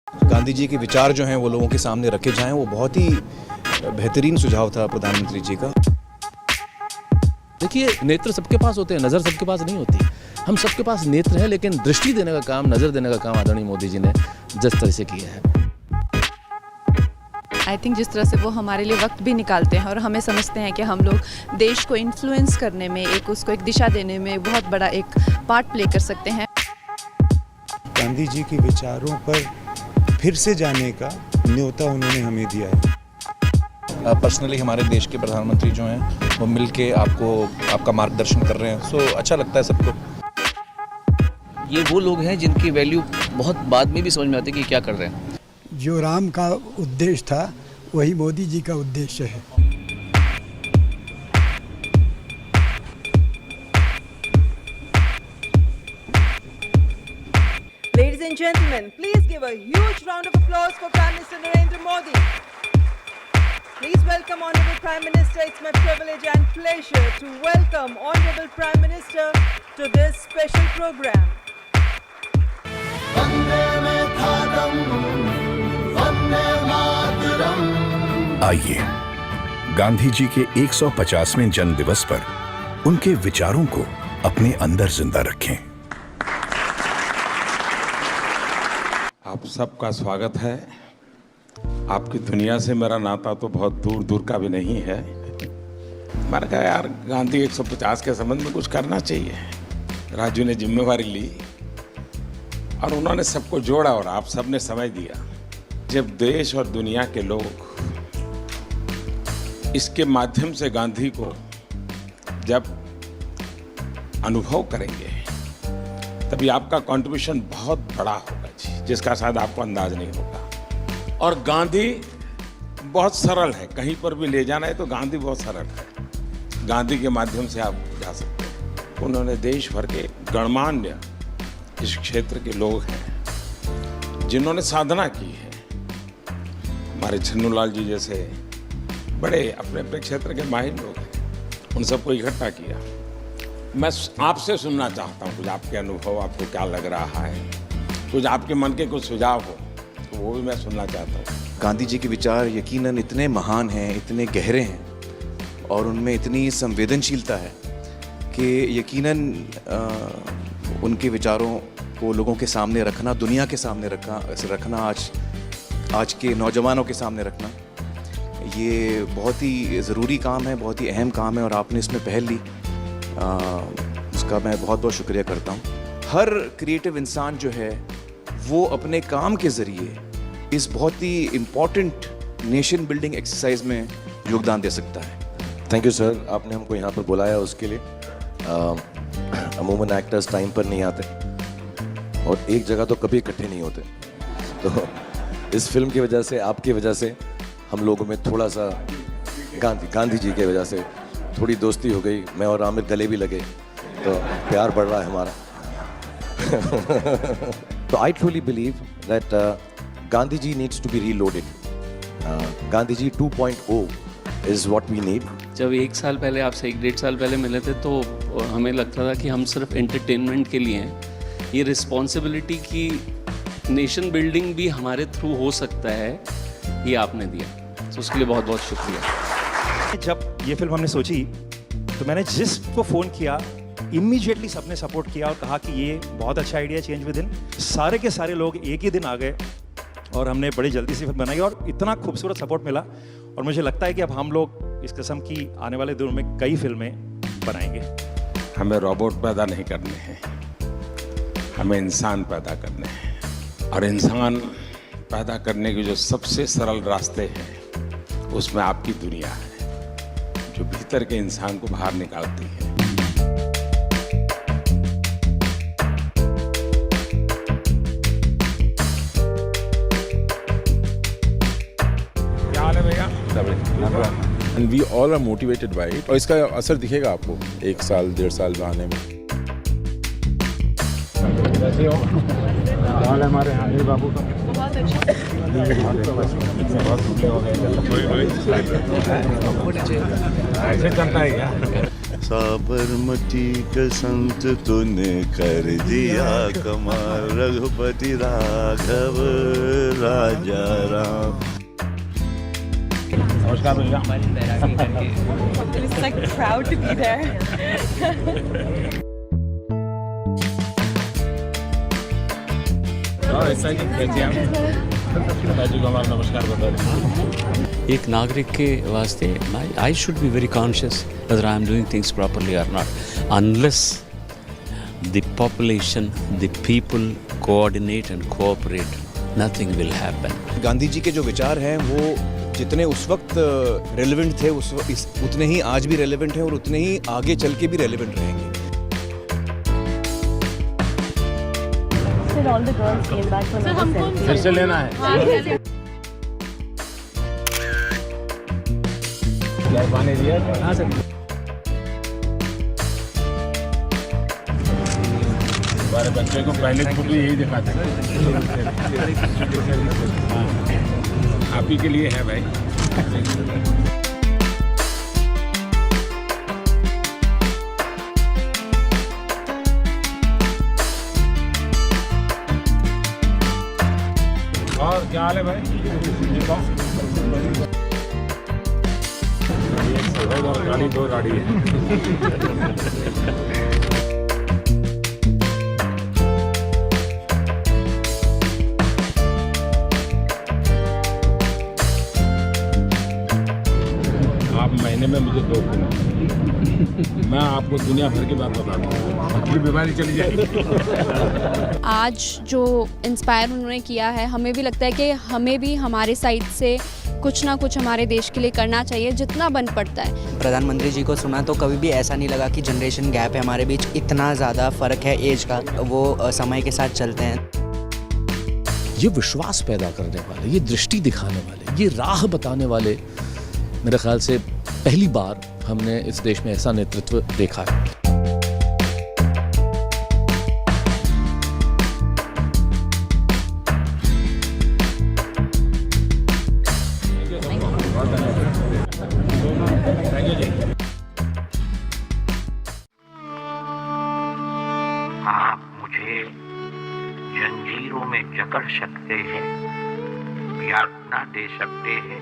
गांधी जी के विचार जो हैं वो लोगों के सामने रखे जाएं, वो बहुत ही बेहतरीन सुझाव था प्रधानमंत्री जी का। देखिए, नेत्र सबके पास होते हैं, नज़र सबके पास नहीं होती। हम सबके पास नेत्र है, लेकिन दृष्टि देने का काम, नज़र देने का काम आदरणीय मोदी जी ने जिस तरह से किया है। आई थिंक जिस तरह से वो हमारे लिए वक्त भी निकालते हैं और हमें समझते हैं कि हम लोग देश को इन्फ्लुएंस करने में, उसको एक दिशा देने में बहुत बड़ा एक पार्ट प्ले कर सकते हैं। गांधी जी के विचारों पर फिर से जाने का न्योता उन्होंने हमें दिया है। पर्सनली हमारे देश के प्रधानमंत्री जो हैं वो मिल के आपका मार्गदर्शन कर रहे हैं, सो अच्छा लगता है सबको। ये वो लोग हैं जिनकी वैल्यू बहुत बाद में भी समझ में आती है कि क्या कर रहे हैं। जो राम का उद्देश्य था वही मोदी जी का उद्देश्य है। Ladies and gentlemen, please give a huge round of applause for Prime Minister Narendra Modi. Please welcome Honorable Prime Minister. It's my privilege and pleasure to welcome Honorable Prime Minister to this special program. आइए गांधी जी के 150वें जन्म दिवस पर उनके विचारों को अपने अंदर जिंदा रखें। आप सबका स्वागत है। आपकी दुनिया से मेरा नाता तो बहुत दूर दूर का भी नहीं है। मैंने कहा यार गांधी 150 के संबंध में कुछ करना चाहिए। राजू ने जिम्मेवारी ली और उन्होंने सबको जोड़ा और आप सबने समय दिया। जब देश और दुनिया के लोग इसके माध्यम से गांधी को जब अनुभव करेंगे तभी आपका कंट्रीब्यूशन बहुत बड़ा होगा जी, जिसका शायद आपको अंदाज नहीं होगा। और गांधी बहुत सरल है, कहीं पर भी ले जाना है तो गांधी बहुत सरल है। गांधी के माध्यम से आप जा सकते हैं। उन्होंने देश भर के गणमान्य इस क्षेत्र के लोग हैं जिन्होंने साधना की है। हमारे छन्नूलाल जी जैसे बड़े अपने अपने क्षेत्र के माहिर लोग हैं, उन सबको इकट्ठा किया। मैं आपसे सुनना चाहता हूँ कुछ आपके अनुभव, आपको क्या लग रहा है, कुछ आपके मन के कुछ सुझाव हो तो वो भी मैं सुनना चाहता हूँ। गांधी जी के विचार यकीनन इतने महान हैं, इतने गहरे हैं और उनमें इतनी संवेदनशीलता है कि यकीनन उनके विचारों को लोगों के सामने रखना, दुनिया के सामने रखना, आज के नौजवानों के सामने रखना, ये बहुत ही ज़रूरी काम है, बहुत ही अहम काम है और आपने इसमें पहल ली, उसका मैं बहुत बहुत शुक्रिया करता हूँ। हर क्रिएटिव इंसान जो है वो अपने काम के ज़रिए इस बहुत ही इम्पॉर्टेंट नेशन बिल्डिंग एक्सरसाइज में योगदान दे सकता है। थैंक यू सर, आपने हमको यहाँ पर बुलाया उसके लिए। अमूमन एक्टर्स टाइम पर नहीं आते और एक जगह तो कभी इकट्ठे नहीं होते, तो इस फिल्म की वजह से, आपकी वजह से हम लोगों में थोड़ा सा गांधी जी की वजह से थोड़ी दोस्ती हो गई। मैं और आमिर गले भी लगे तो प्यार बढ़ रहा है हमारा। तो I truly believe that Gandhi ji needs to be reloaded. Gandhi ji 2.0 is what we need. जब 1 साल पहले आपसे 1-1.5 साल पहले मिले थे तो हमें लगता था कि हम सिर्फ एंटरटेनमेंट के लिए हैं। ये रिस्पॉन्सिबिलिटी की नेशन बिल्डिंग भी हमारे थ्रू हो सकता है, ये आपने दिया, तो उसके लिए बहुत बहुत शुक्रिया। जब ये फिल्म हमने सोची तो मैंने जिसको फ़ोन किया इमीडिएटली सबने सपोर्ट किया और कहा कि ये बहुत अच्छा आइडिया, चेंज विद इन। सारे के सारे लोग एक ही दिन आ गए और हमने बड़ी जल्दी से फिल्म बनाई और इतना खूबसूरत सपोर्ट मिला। और मुझे लगता है कि अब हम लोग इस किस्म की आने वाले दिनों में कई फिल्में बनाएंगे। हमें रोबोट पैदा नहीं करने हैं, हमें इंसान पैदा करने हैं। और इंसान पैदा करने के जो सबसे सरल रास्ते हैं उसमें आपकी दुनिया है, जो भीतर के इंसान को बाहर निकालती है। क्या हाल है भैया? And we all are motivated by it. और इसका असर दिखेगा आपको 1 साल 1.5 साल में आने में। कैसे हो? हाल है हमारे अनिल बाबू का? बहुत अच्छा। ऐसे चलता है क्या? साबरमती का संत तूने कर दिया कमाल, रघुपति राघव राजा राम। नमस्कार भैया। I'm just like proud to be there. नमस्कार बता। एक नागरिक के वास्ते I should be very conscious whether I am doing things properly or not. Unless the population, the people coordinate and cooperate, nothing will happen. Gandhi ji के जो विचार हैं वो जितने उस वक्त रेलेवेंट थे उतने ही आज भी रेलेवेंट हैं और उतने ही आगे चल के भी रेलेवेंट रहेंगे। All the girls came back from the selfie. फिर से लेना है। क्या पानी दिया? हाँ सर। हमारे बच्चे को पहले फुट यही दिखाते हैं। आप ही के लिए है भाई। और क्या हाल है भाई? गाड़ी दो गाड़ी है। आप महीने में मुझे 2 दिन मैं आपको दुनिया भर की बात बताता हूँ, अपनी बीमारी चली जाएगी। आज जो इंस्पायर उन्होंने किया है, हमें भी लगता है कि हमें भी हमारे साइड से कुछ ना कुछ हमारे देश के लिए करना चाहिए, जितना बन पड़ता है। प्रधानमंत्री जी को सुना तो कभी भी ऐसा नहीं लगा कि जनरेशन गैप है हमारे बीच, इतना ज़्यादा फ़र्क है एज का, वो समय के साथ चलते हैं। ये विश्वास पैदा करने वाले, ये दृष्टि दिखाने वाले, ये राह बताने वाले, मेरे ख्याल से पहली बार हमने इस देश में ऐसा नेतृत्व देखा है। आप मुझे जंजीरों में जकड़ सकते हैं, यातना दे सकते हैं,